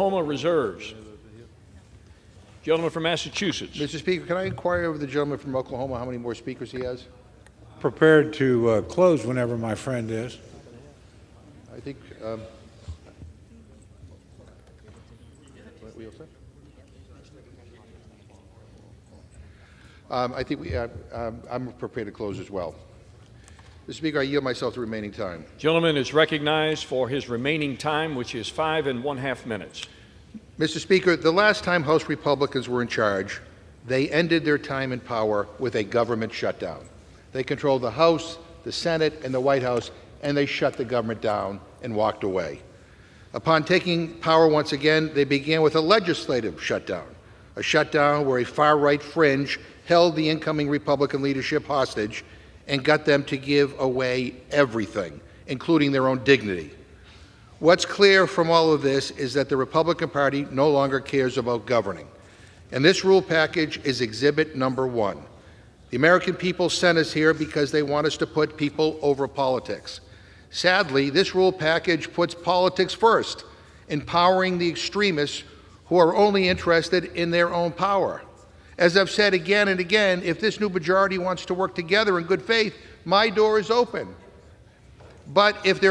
Oklahoma reserves. Gentleman from Massachusetts. Mr. Speaker, can I inquire of the gentleman from Oklahoma how many more speakers he has? Prepared to close whenever my friend is. I think. I'm prepared to close as well. Mr. Speaker, I yield myself the remaining time. Gentleman is recognized for his remaining time, which is 5½ minutes. Mr. Speaker, the last time House Republicans were in charge, they ended their time in power with a government shutdown. They controlled the House, the Senate, and the White House, and they shut the government down and walked away. Upon taking power once again, they began with a legislative shutdown, a shutdown where a far-right fringe held the incoming Republican leadership hostage and got them to give away everything, including their own dignity. What's clear from all of this is that the Republican Party no longer cares about governing. And this rule package is exhibit number 1. The American people sent us here because they want us to put people over politics. Sadly, this rule package puts politics first, empowering the extremists who are only interested in their own power. As I've said again and again, if this new majority wants to work together in good faith, my door is open. But if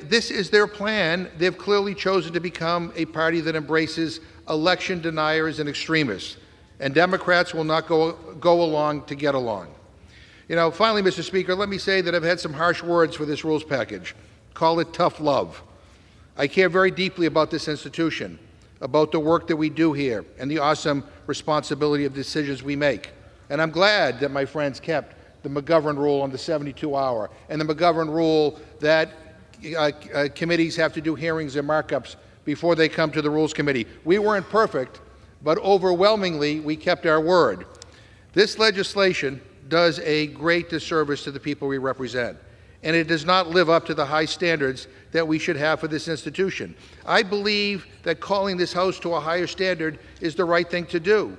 this is their plan, they've clearly chosen to become a party that embraces election deniers and extremists. And Democrats will not go along to get along. Finally, Mr. Speaker, let me say that I've had some harsh words for this rules package. Call it tough love. I care very deeply about this institution, about the work that we do here, and the awesome responsibility of decisions we make. And I'm glad that my friends kept the McGovern rule on the 72-hour, and the McGovern rule that committees have to do hearings and markups before they come to the Rules Committee. We weren't perfect, but overwhelmingly we kept our word. This legislation does a great disservice to the people we represent, and it does not live up to the high standards that we should have for this institution. I believe that calling this House to a higher standard is the right thing to do.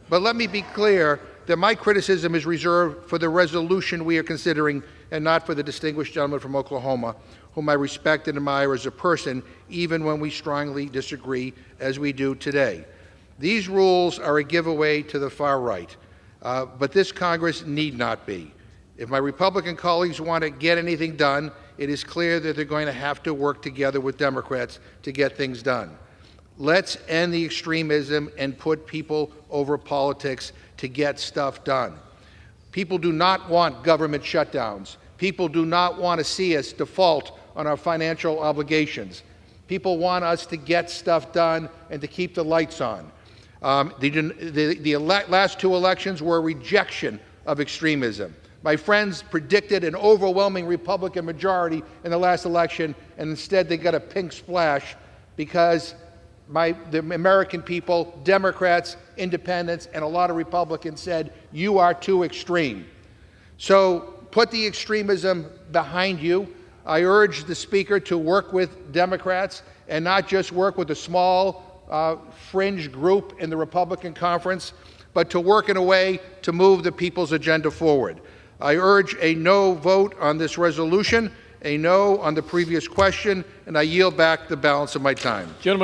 But let me be clear that my criticism is reserved for the resolution we are considering and not for the distinguished gentleman from Oklahoma, whom I respect and admire as a person, even when we strongly disagree, as we do today. These rules are a giveaway to the far right, but this Congress need not be. If my Republican colleagues want to get anything done, it is clear that they're going to have to work together with Democrats to get things done. Let's end the extremism and put people over politics to get stuff done. People do not want government shutdowns. People do not want to see us default on our financial obligations. People want us to get stuff done and to keep the lights on. The last 2 elections were a rejection of extremism. My friends predicted an overwhelming Republican majority in the last election, and instead they got a pink splash because the American people, Democrats, independents, and a lot of Republicans said, you are too extreme. So put the extremism behind you. I urge the Speaker to work with Democrats and not just work with a small fringe group in the Republican conference, but to work in a way to move the people's agenda forward. I urge a no vote on this resolution, a no on the previous question, and I yield back the balance of my time. Gentlemen.